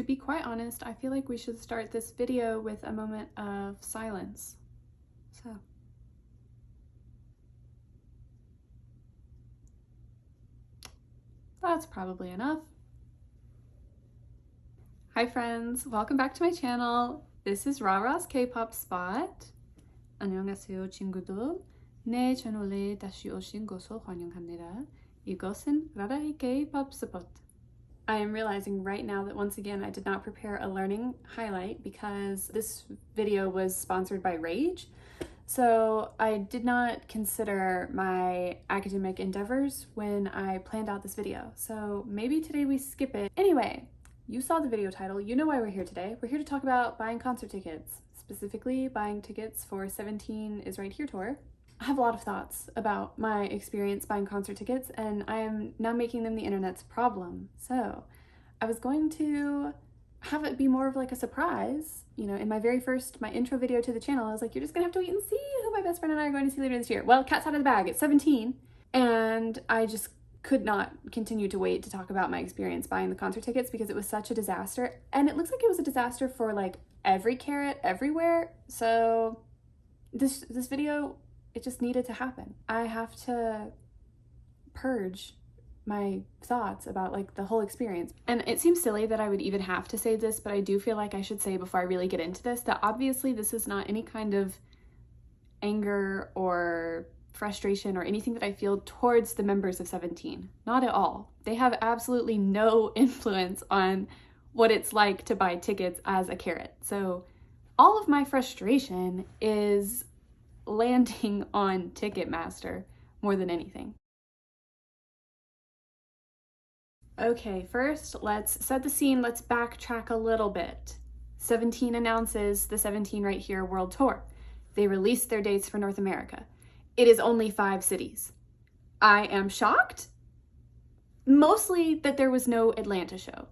be quite honest, I feel like we should start this video with a moment of silence. So. That's probably enough. Hi friends, welcome back to my channel. This is raraskpopspot. 안녕하세요 친구들. 내 채널에 다시 오신 것을 환영합니다. 이것은 raraskpopspot. I am realizing right now that once again I did not prepare a learning highlight because this video was sponsored by Rage. So I did not consider my academic endeavors when I planned out this video. So maybe today we skip it. Anyway, you saw the video title. You know why we're here today. We're here to talk about buying concert tickets, specifically buying tickets for 17 is Right Here tour. I have a lot of thoughts about my experience buying concert tickets, and I am now making them the internet's problem. So I was going to have it be more of like a surprise. You know, in my intro video to the channel, I was like, you're just gonna have to wait and see who my best friend and I are going to see later this year. Well, cat's out of the bag, it's 17, and I just could not continue to wait to talk about my experience buying the concert tickets because it was such a disaster. And it looks like it was a disaster for like every carrot everywhere. So this video, it just needed to happen. I have to purge my thoughts about like the whole experience. And it seems silly that I would even have to say this, but I do feel like I should say before I really get into this that obviously this is not any kind of anger or frustration or anything that I feel towards the members of 17. Not at all. They have absolutely no influence on what it's like to buy tickets as a carrot. So all of my frustration is landing on Ticketmaster more than anything. Okay, first let's set the scene. Let's backtrack a little bit. 17 announces the 17 Right Here World Tour. They released their dates for North America. It is only 5 cities. I am shocked, mostly that there was no Atlanta show.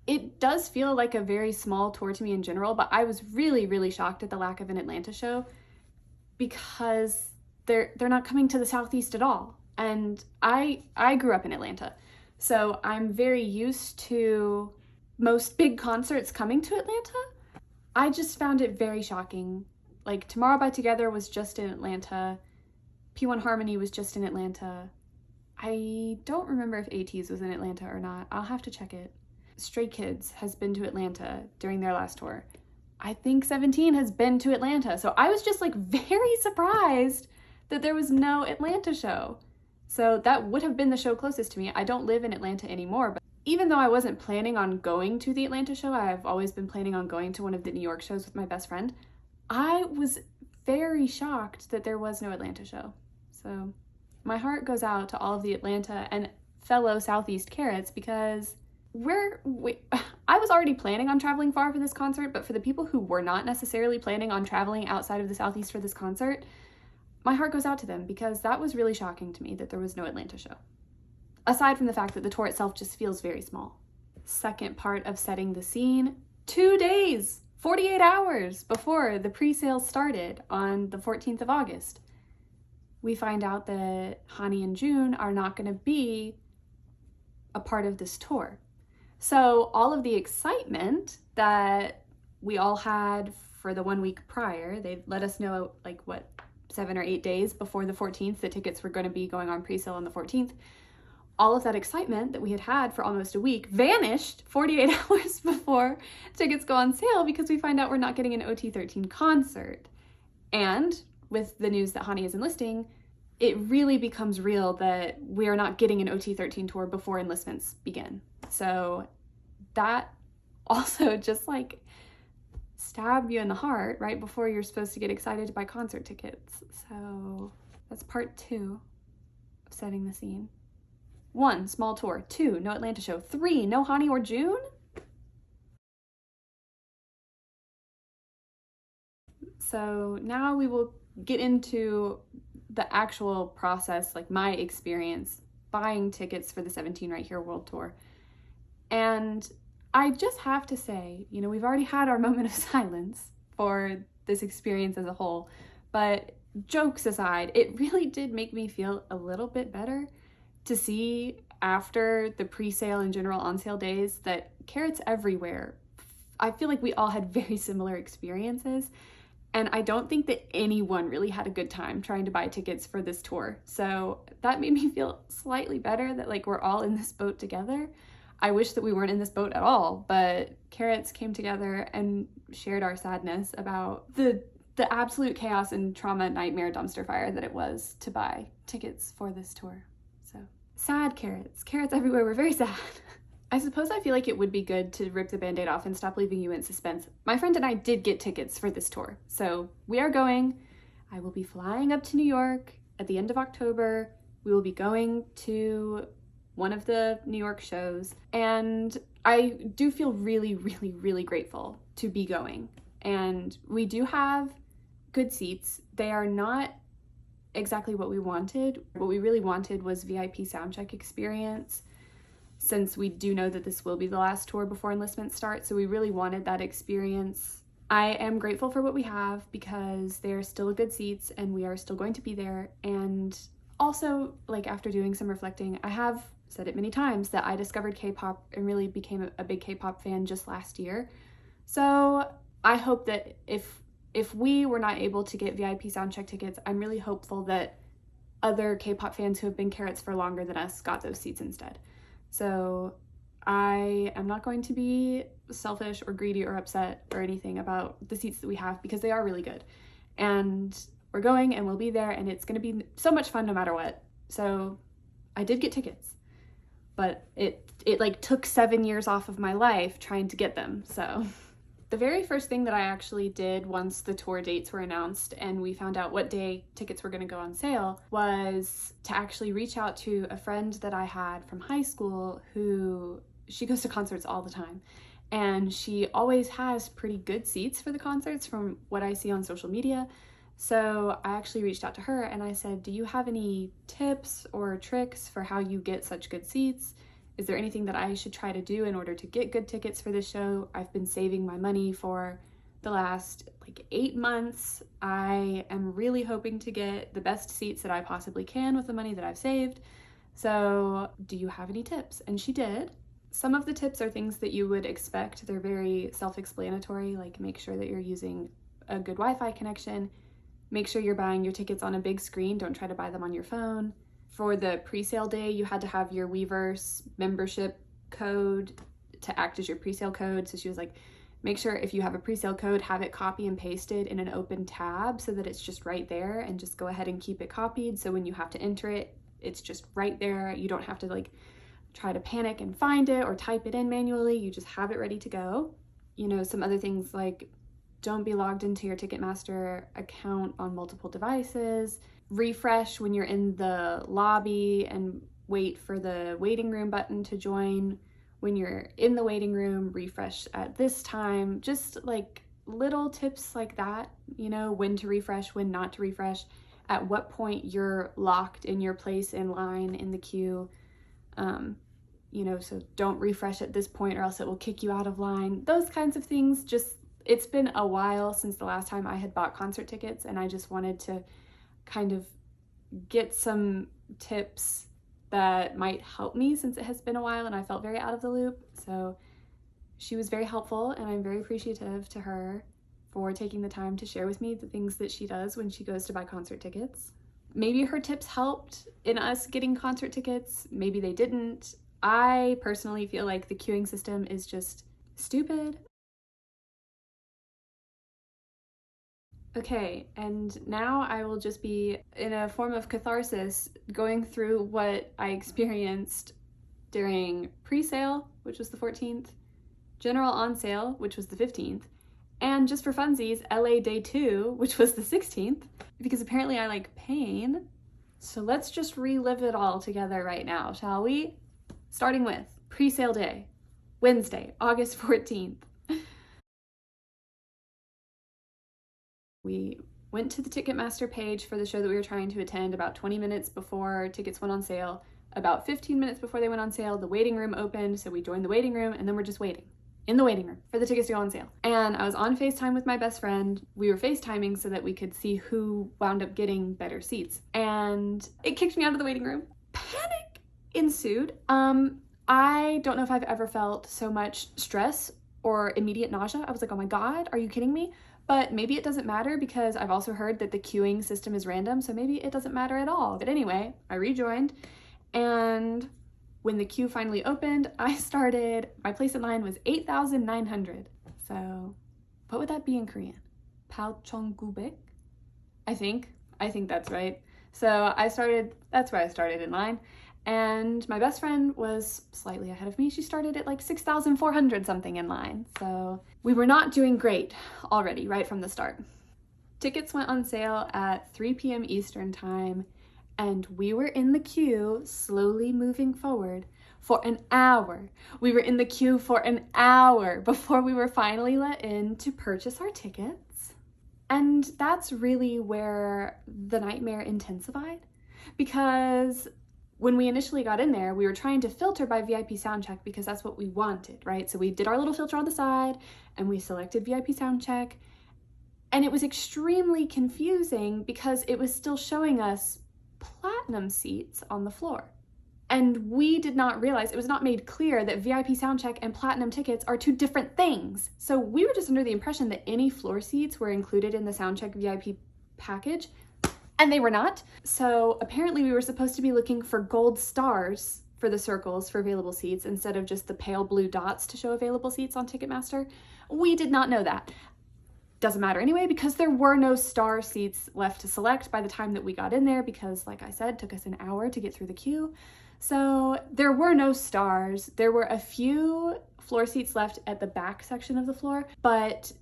It does feel like a very small tour to me in general, but I was really, really shocked at the lack of an Atlanta show because they're not coming to the Southeast at all. And I grew up in Atlanta, so I'm very used to most big concerts coming to Atlanta. I just found it very shocking. Like Tomorrow by Together was just in Atlanta. P1 Harmony was just in Atlanta. I don't remember if ATEEZ was in Atlanta or not. I'll have to check it. Stray Kids has been to Atlanta during their last tour. I think 17 has been to Atlanta. So I was just like very surprised that there was no Atlanta show. So that would have been the show closest to me. I don't live in Atlanta anymore, but even though I wasn't planning on going to the Atlanta show, I've always been planning on going to one of the New York shows with my best friend. I was very shocked that there was no Atlanta show. So my heart goes out to all of the Atlanta and fellow Southeast carrots because I was already planning on traveling far for this concert, but for the people who were not necessarily planning on traveling outside of the Southeast for this concert, my heart goes out to them because that was really shocking to me that there was no Atlanta show. Aside from the fact that the tour itself just feels very small. Second part of setting the scene, 2 days, 48 hours before the pre-sale started on the 14th of August. We find out that Hani and June are not going to be a part of this tour. So all of the excitement that we all had for the 1 week prior, they let us know like what, 7 or 8 days before the 14th, the tickets were going to be going on pre-sale on the 14th. All of that excitement that we had for almost a week vanished 48 hours before tickets go on sale because we find out we're not getting an OT13 concert. And with the news that Hani is enlisting, it really becomes real that we are not getting an OT13 tour before enlistments begin. So that also just like stabbed you in the heart right before you're supposed to get excited to buy concert tickets. So that's part 2 of setting the scene. 1, small tour. 2, no Atlanta show. 3, no Hani or June? So now we will get into the actual process, like my experience buying tickets for the 17 Right Here World Tour. And I just have to say, you know, we've already had our moment of silence for this experience as a whole, but jokes aside, it really did make me feel a little bit better to see after the pre-sale and general on sale days that carrots everywhere I feel like we all had very similar experiences, and I don't think that anyone really had a good time trying to buy tickets for this tour. So that made me feel slightly better that like we're all in this boat together. I wish that we weren't in this boat at all, but Carrots came together and shared our sadness about the absolute chaos and trauma nightmare dumpster fire that it was to buy tickets for this tour. So sad Carrots. Carrots everywhere. We're very sad. I suppose I feel like it would be good to rip the band-aid off and stop leaving you in suspense. My friend and I did get tickets for this tour, so we are going. I will be flying up to New York at the end of October. We will be going to one of the New York shows, and I do feel really, really, really grateful to be going. And we do have good seats. They are not exactly what we wanted. What we really wanted was VIP soundcheck experience, since we do know that this will be the last tour before enlistment starts, so we really wanted that experience. I am grateful for what we have because they are still good seats and we are still going to be there. And also, like, after doing some reflecting, I have said it many times that I discovered K-pop and really became a big K-pop fan just last year. So I hope that if we were not able to get VIP soundcheck tickets, I'm really hopeful that other K-pop fans who have been Carrots for longer than us got those seats instead. So I am not going to be selfish or greedy or upset or anything about the seats that we have because they are really good. And we're going and we'll be there and it's going to be so much fun no matter what. So I did get tickets, but it like took 7 years off of my life trying to get them. So the very first thing that I actually did once the tour dates were announced and we found out what day tickets were going to go on sale was to actually reach out to a friend that I had from high school who, she goes to concerts all the time, and she always has pretty good seats for the concerts from what I see on social media. So I actually reached out to her and I said, do you have any tips or tricks for how you get such good seats? Is there anything that I should try to do in order to get good tickets for this show? I've been saving my money for the last like 8 months. I am really hoping to get the best seats that I possibly can with the money that I've saved. So do you have any tips? And she did. Some of the tips are things that you would expect. They're very self-explanatory, like make sure that you're using a good Wi-Fi connection. Make sure you're buying your tickets on a big screen. Don't try to buy them on your phone. For the presale day, you had to have your Weverse membership code to act as your presale code. So she was like, make sure if you have a presale code, have it copy and pasted in an open tab so that it's just right there, and just go ahead and keep it copied. So when you have to enter it, it's just right there. You don't have to like try to panic and find it or type it in manually. You just have it ready to go. You know, some other things like don't be logged into your Ticketmaster account on multiple devices. Refresh when you're in the lobby and wait for the waiting room button to join. When you're in the waiting room, refresh at this time. Just like little tips like that, you know, when to refresh, when not to refresh, at what point you're locked in your place in line in the queue. You know, so don't refresh at this point or else it will kick you out of line. Those kinds of things. Just, it's been a while since the last time I had bought concert tickets, and I just wanted to kind of get some tips that might help me since it has been a while and I felt very out of the loop. So she was very helpful, and I'm very appreciative to her for taking the time to share with me the things that she does when she goes to buy concert tickets. Maybe her tips helped in us getting concert tickets, maybe they didn't. I personally feel like the queuing system is just stupid. Okay, and now I will just be, in a form of catharsis, going through what I experienced during pre-sale, which was the 14th, general on sale, which was the 15th, and just for funsies, LA Day 2, which was the 16th, because apparently I like pain. So let's just relive it all together right now, shall we? Starting with pre-sale day, Wednesday, August 14th. We went to the Ticketmaster page for the show that we were trying to attend about 20 minutes before tickets went on sale. About 15 minutes before they went on sale, the waiting room opened, so we joined the waiting room, and then we're just waiting in the waiting room for the tickets to go on sale. And I was on FaceTime with my best friend. We were FaceTiming so that we could see who wound up getting better seats. And it kicked me out of the waiting room. Panic ensued. I don't know if I've ever felt so much stress or immediate nausea. I was like, oh my God, are you kidding me? But maybe it doesn't matter because I've also heard that the queuing system is random, so maybe it doesn't matter at all. But anyway, I rejoined, and when the queue finally opened, my place in line was 8,900. So what would that be in Korean? Palchonggubek? I think that's right. So that's where I started in line. And my best friend was slightly ahead of me. She started at like 6,400 something in line. So we were not doing great already, right from the start. Tickets went on sale at 3 p.m. Eastern time, and we were in the queue, slowly moving forward, for an hour. We were in the queue for an hour before we were finally let in to purchase our tickets. And that's really where the nightmare intensified, because when we initially got in there, we were trying to filter by VIP soundcheck because that's what we wanted, right? So we did our little filter on the side and we selected VIP soundcheck, and it was extremely confusing because it was still showing us platinum seats on the floor. And we did not realize, it was not made clear that VIP soundcheck and platinum tickets are two different things. So we were just under the impression that any floor seats were included in the soundcheck VIP package, and they were not. So apparently we were supposed to be looking for gold stars for the circles for available seats instead of just the pale blue dots to show available seats on Ticketmaster. We did not know that. Doesn't matter anyway, because there were no star seats left to select by the time that we got in there, because like I said, it took us an hour to get through the queue. So there were no stars. There were a few floor seats left at the back section of the floor, but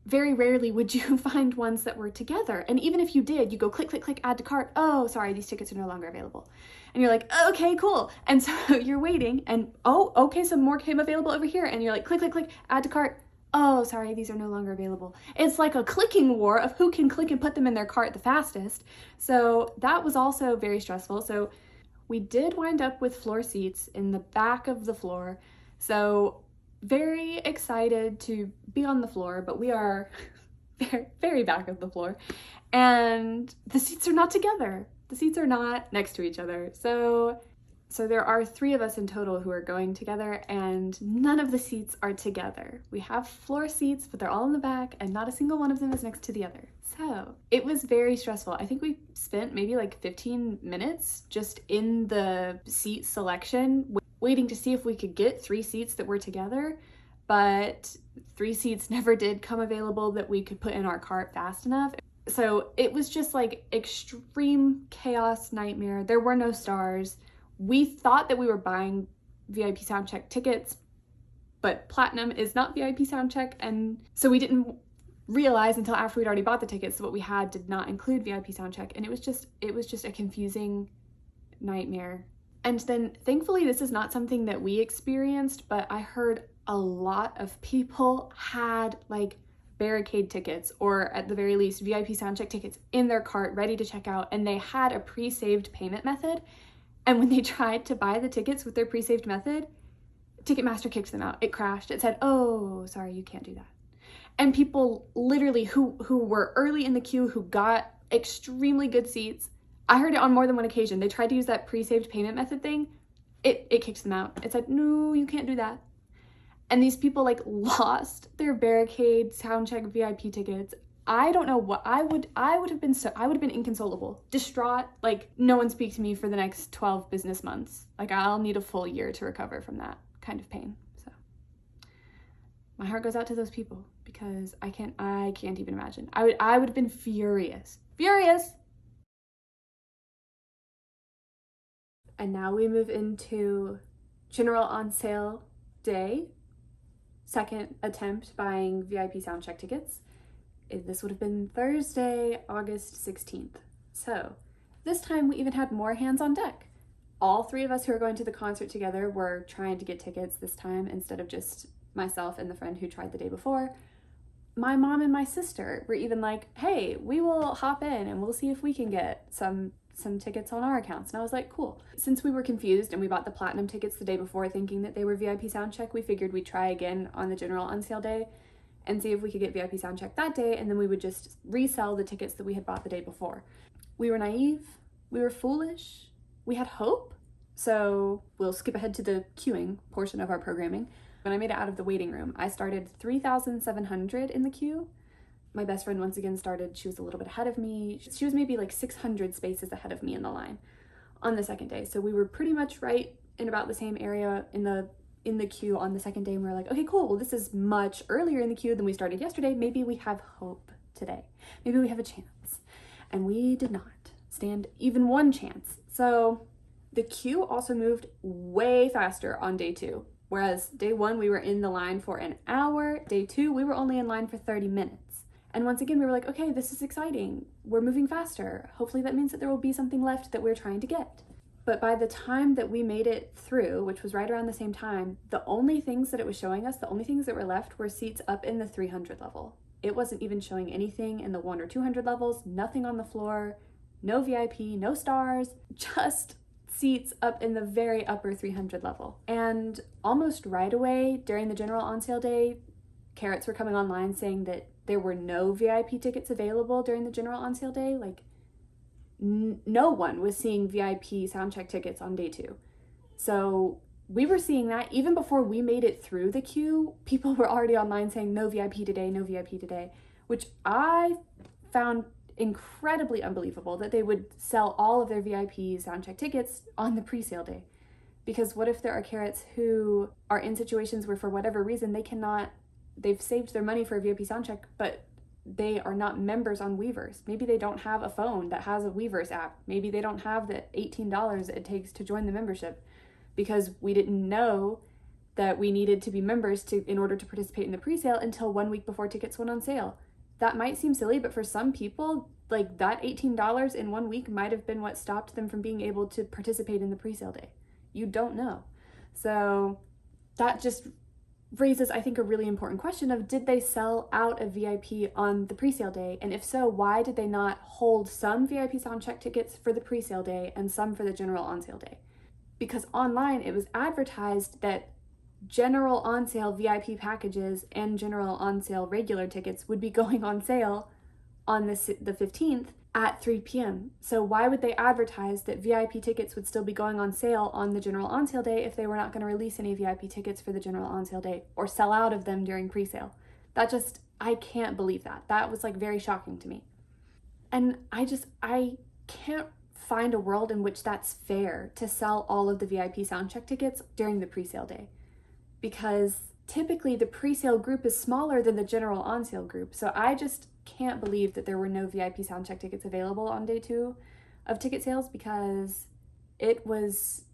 very rarely would you find ones that were together. And even if you did, you go click, click, click, add to cart. Oh, sorry, these tickets are no longer available. And you're like, okay, cool. And so you're waiting and, oh, okay, some more came available over here. And you're like, click, click, click, add to cart. Oh, sorry, these are no longer available. It's like a clicking war of who can click and put them in their cart the fastest. So that was also very stressful. So we did wind up with floor seats in the back of the floor. So very excited to be on the floor, but we are very, very back of the floor. And the seats are not together. The seats are not next to each other. So there are 3 of us in total who are going together, and none of the seats are together. We have floor seats, but they're all in the back, and not a single one of them is next to the other. So it was very stressful. I think we spent maybe like 15 minutes just in the seat selection, waiting to see if we could get 3 seats that were together, but 3 seats never did come available that we could put in our cart fast enough. So it was just like extreme chaos nightmare. There were no stars. We thought that we were buying VIP soundcheck tickets, but platinum is not VIP soundcheck, and so we didn't realize until after we'd already bought the tickets that what we had did not include VIP soundcheck, and it was just a confusing nightmare. And then thankfully this is not something that we experienced, but I heard a lot of people had like barricade tickets, or at the very least VIP soundcheck tickets in their cart ready to check out, and they had a pre-saved payment method. And when they tried to buy the tickets with their pre-saved method, Ticketmaster kicked them out. It crashed. It said, oh, sorry, you can't do that. And people literally who were early in the queue, who got extremely good seats, I heard it on more than one occasion. They tried to use that pre-saved payment method thing. It kicked them out. It said, no, you can't do that. And these people like lost their barricade soundcheck VIP tickets. I don't know what I would have been inconsolable, distraught, like no one speak to me for the next 12 business months. Like I'll need a full year to recover from that kind of pain. So my heart goes out to those people, because I can't even imagine. I would have been furious. And now we move into general on sale day, second attempt buying VIP soundcheck tickets. This would have been Thursday, August 16th. So this time we even had more hands on deck. All 3 of us who are going to the concert together were trying to get tickets this time instead of just myself and the friend who tried the day before. My mom and my sister were even like, hey, we will hop in and we'll see if we can get some tickets on our accounts. And I was like, cool. Since we were confused and we bought the platinum tickets the day before thinking that they were VIP soundcheck, we figured we'd try again on the general on sale day and see if we could get VIP soundcheck that day, and then we would just resell the tickets that we had bought the day before. We were naive, we were foolish, we had hope. So we'll skip ahead to the queuing portion of our programming. When I made it out of the waiting room, I started 3,700 in the queue. My best friend once again started, she was a little bit ahead of me. She was maybe like 600 spaces ahead of me in the line on the second day. So we were pretty much right in about the same area in the queue on the second day. And we were like, okay, cool. Well, this is much earlier in the queue than we started yesterday. Maybe we have hope today. Maybe we have a chance. And we did not stand even one chance. So the queue also moved way faster on day 2. Whereas day 1, we were in the line for an hour. Day 2, we were only in line for 30 minutes. And once again, we were like, okay, this is exciting. We're moving faster. Hopefully that means that there will be something left that we're trying to get. But by the time that we made it through, which was right around the same time, the only things that it was showing us, the only things that were left were seats up in the 300 level. It wasn't even showing anything in the 100 or 200 levels, nothing on the floor, no VIP, no stars, just seats up in the very upper 300 level. And almost right away during the general on sale day, carrots were coming online saying that there were no VIP tickets available during the general on sale day. Like no one was seeing VIP soundcheck tickets on day 2. So we were seeing that even before we made it through the queue. People were already online saying no VIP today, no VIP today, which I found incredibly unbelievable that they would sell all of their VIP soundcheck tickets on the pre-sale day. Because what if there are carrots who are in situations where for whatever reason they've saved their money for a VIP soundcheck, but they are not members on Weavers. Maybe they don't have a phone that has a Weavers app. Maybe they don't have the $18 it takes to join the membership, because we didn't know that we needed to be members in order to participate in the pre-sale until 1 week before tickets went on sale. That might seem silly, but for some people, like that $18 in 1 week might have been what stopped them from being able to participate in the pre-sale day. You don't know. So that just raises, I think, a really important question of, did they sell out of VIP on the pre-sale day? And if so, why did they not hold some VIP soundcheck tickets for the pre-sale day and some for the general on sale day? Because online it was advertised that general on sale VIP packages and general on sale regular tickets would be going on sale on the 15th at 3 p.m. So why would they advertise that VIP tickets would still be going on sale on the general on sale day if they were not going to release any VIP tickets for the general on sale day or sell out of them during pre-sale? I can't believe that. That was like very shocking to me. And I can't find a world in which that's fair to sell all of the VIP soundcheck tickets during the pre-sale day, because typically the pre-sale group is smaller than the general on sale group. So I just can't believe that there were no VIP soundcheck tickets available on day 2 of ticket sales, because it was,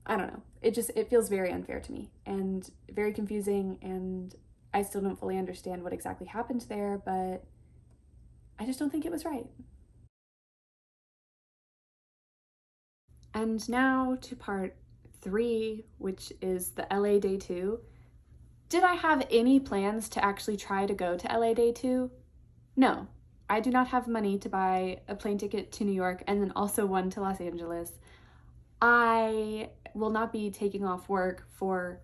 I don't know, it feels very unfair to me and very confusing, and I still don't fully understand what exactly happened there, but I just don't think it was right. And now to part 3, which is the LA day 2. Did I have any plans to actually try to go to LA day 2? No, I do not have money to buy a plane ticket to New York and then also one to Los Angeles. I will not be taking off work for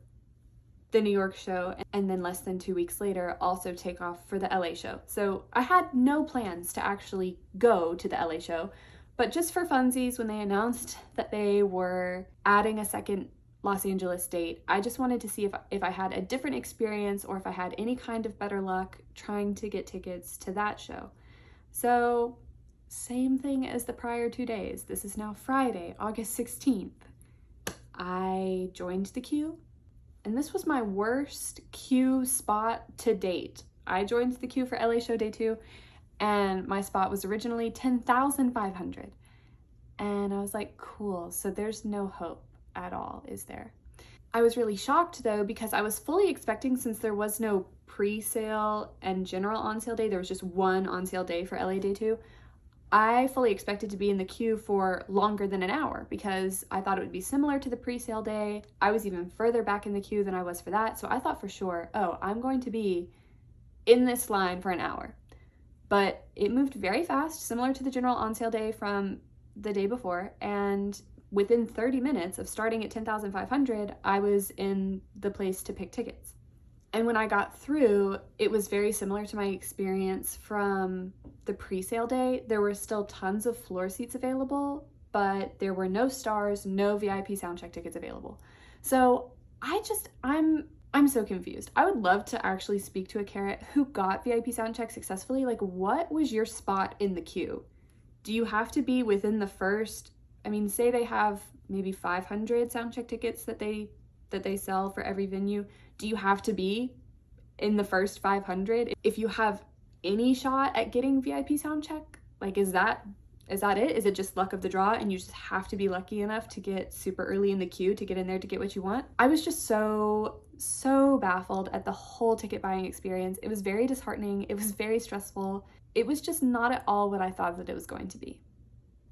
the New York show and then less than 2 weeks later also take off for the LA show. So I had no plans to actually go to the LA show, but just for funsies, when they announced that they were adding a second Los Angeles date, I just wanted to see if I had a different experience or if I had any kind of better luck trying to get tickets to that show. So same thing as the prior 2 days. This is now Friday, August 16th. I joined the queue, and this was my worst queue spot to date. I joined the queue for LA show day 2, and my spot was originally 10,500. And I was like, cool, so there's no hope at all, is there? I was really shocked though, because I was fully expecting, since there was no pre-sale and general on sale day, there was just one on sale day for LA day 2. I fully expected to be in the queue for longer than an hour, because I thought it would be similar to the pre-sale day. I was even further back in the queue than I was for that. So I thought for sure, oh, I'm going to be in this line for an hour. But it moved very fast, similar to the general on sale day from the day before, and within 30 minutes of starting at 10,500, I was in the place to pick tickets. And when I got through, it was very similar to my experience from the pre-sale day. There were still tons of floor seats available, but there were no stars, no VIP soundcheck tickets available. So I'm I'm so confused. I would love to actually speak to a carrot who got VIP soundcheck successfully. Like, what was your spot in the queue? Do you have to be within the first, I mean, say they have maybe 500 soundcheck tickets that they sell for every venue. Do you have to be in the first 500 if you have any shot at getting VIP soundcheck? Like, is that it? Is it just luck of the draw and you just have to be lucky enough to get super early in the queue to get in there to get what you want? I was just so baffled at the whole ticket buying experience. It was very disheartening. It was very stressful. It was just not at all what I thought that it was going to be.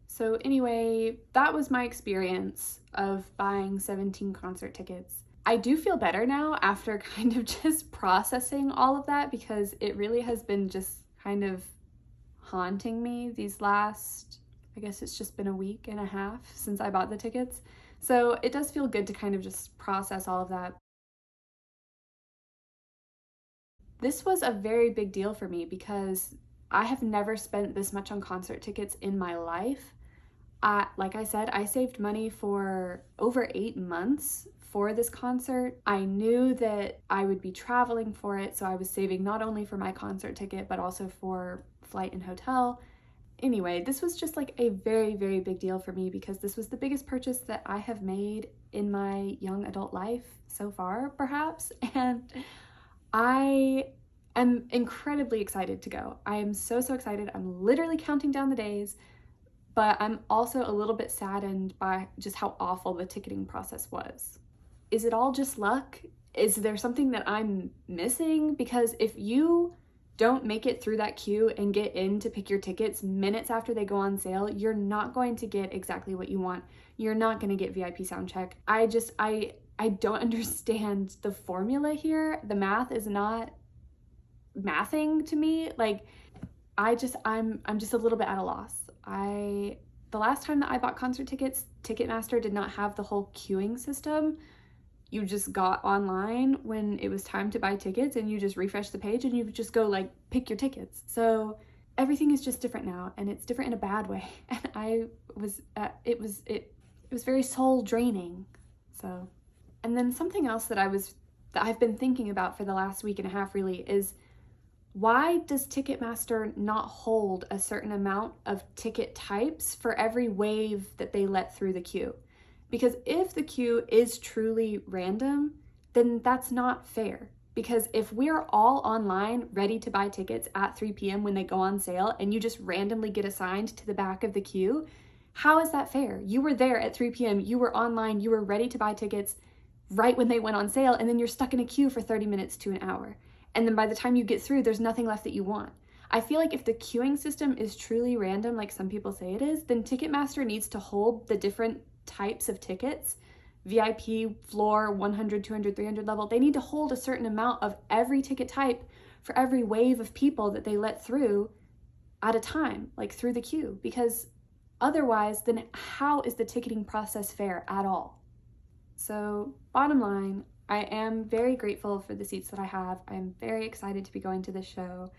So anyway, that was my experience of buying 17 concert tickets. I do feel better now after kind of just processing all of that, because it really has been just kind of haunting me these last, I guess it's just been a week and a half since I bought the tickets. So it does feel good to kind of just process all of that. This was a very big deal for me because I have never spent this much on concert tickets in my life. Like I said, I saved money for over 8 months for this concert. I knew that I would be traveling for it, so I was saving not only for my concert ticket, but also for flight and hotel. Anyway, this was just like a very, very big deal for me because this was the biggest purchase that I have made in my young adult life so far, perhaps, and I am incredibly excited to go. I am so excited. I'm literally counting down the days, but I'm also a little bit saddened by just how awful the ticketing process was. Is it all just luck? Is there something that I'm missing? Because if you don't make it through that queue and get in to pick your tickets minutes after they go on sale, you're not going to get exactly what you want. You're not going to get VIP soundcheck. I don't understand the formula here. The math is not mathing to me. Like, I'm just a little bit at a loss. The last time that I bought concert tickets, Ticketmaster did not have the whole queuing system. You just got online when it was time to buy tickets and you just refresh the page and you just go like pick your tickets. So everything is just different now, and it's different in a bad way. And it was very soul draining. So, and then something else that I've been thinking about for the last week and a half really is, why does Ticketmaster not hold a certain amount of ticket types for every wave that they let through the queue? Because if the queue is truly random, then that's not fair. Because if we're all online ready to buy tickets at 3 p.m. when they go on sale and you just randomly get assigned to the back of the queue, how is that fair? You were there at 3 p.m., you were online, you were ready to buy tickets right when they went on sale, and then you're stuck in a queue for 30 minutes to an hour. And then by the time you get through, there's nothing left that you want. I feel like if the queuing system is truly random, like some people say it is, then Ticketmaster needs to hold the different types of tickets, VIP, floor, 100, 200, 300 level. They need to hold a certain amount of every ticket type for every wave of people that they let through at a time, like through the queue, because otherwise, then how is the ticketing process fair at all? So bottom line, I am very grateful for the seats that I have. I'm very excited to be going to this show.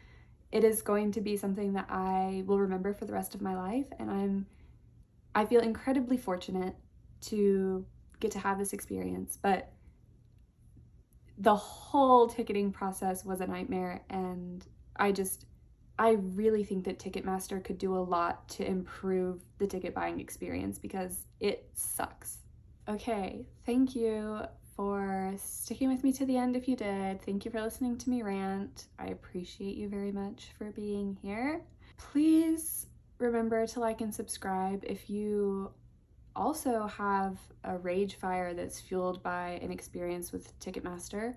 It is going to be something that I will remember for the rest of my life, and I feel incredibly fortunate to get to have this experience, but the whole ticketing process was a nightmare, and I really think that Ticketmaster could do a lot to improve the ticket buying experience because it sucks. Okay, thank you for sticking with me to the end if you did. Thank you for listening to me rant. I appreciate you very much for being here. Please remember to like and subscribe if you also have a rage fire that's fueled by an experience with Ticketmaster.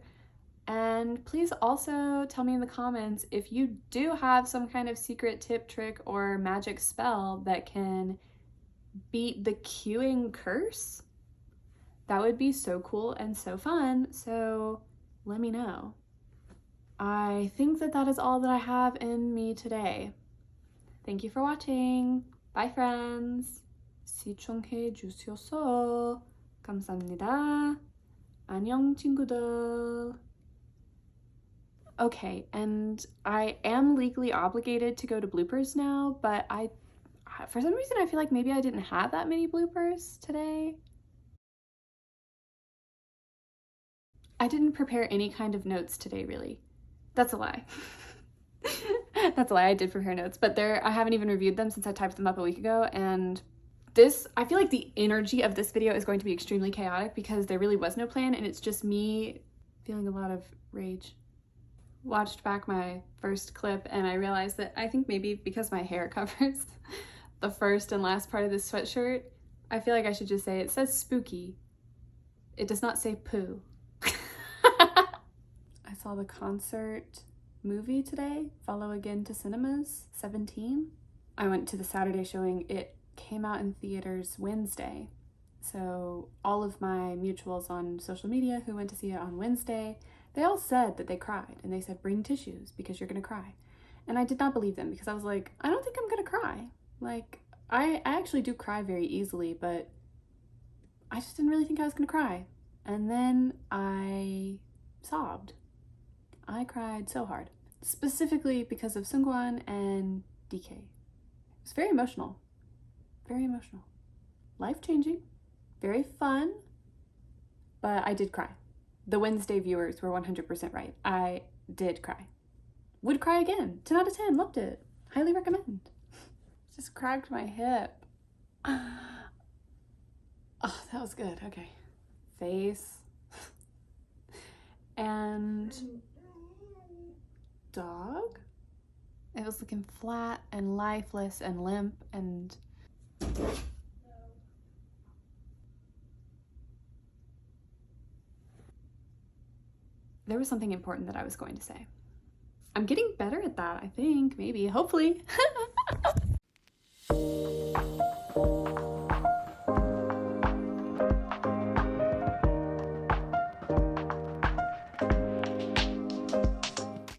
And please also tell me in the comments if you do have some kind of secret tip, trick, or magic spell that can beat the queuing curse. That would be so cool and so fun, so let me know. I think that is all that I have in me today. Thank you for watching. Bye, friends. 시청해 주셔서 감사합니다. 안녕, 친구들. Okay, and I am legally obligated to go to bloopers now, but for some reason I feel like maybe I didn't have that many bloopers today. I didn't prepare any kind of notes today, really. That's a lie. That's a lie, I did prepare notes, but I haven't even reviewed them since I typed them up a week ago, and I feel like the energy of this video is going to be extremely chaotic because there really was no plan, and it's just me feeling a lot of rage. Watched back my first clip, and I realized that I think maybe because my hair covers the first and last part of this sweatshirt, I feel like I should just say it says spooky. It does not say poo. I saw the concert movie today, Follow Again to Cinemas, 17. I went to the Saturday showing. It came out in theaters Wednesday. So all of my mutuals on social media who went to see it on Wednesday, they all said that they cried, and they said, bring tissues because you're gonna cry. And I did not believe them because I was like, I don't think I'm gonna cry. Like, I actually do cry very easily, but I just didn't really think I was gonna cry. And then I sobbed. I cried so hard, specifically because of Seungkwan and DK. It was very emotional, life-changing, very fun, but I did cry. The Wednesday viewers were 100% right. I did cry. Would cry again. 10 out of 10, loved it. Highly recommend. Just cracked my hip. Oh, that was good, okay. Face. And dog. It was looking flat and lifeless and limp and there was something important that I was going to say. I'm getting better at that, I think, maybe, hopefully.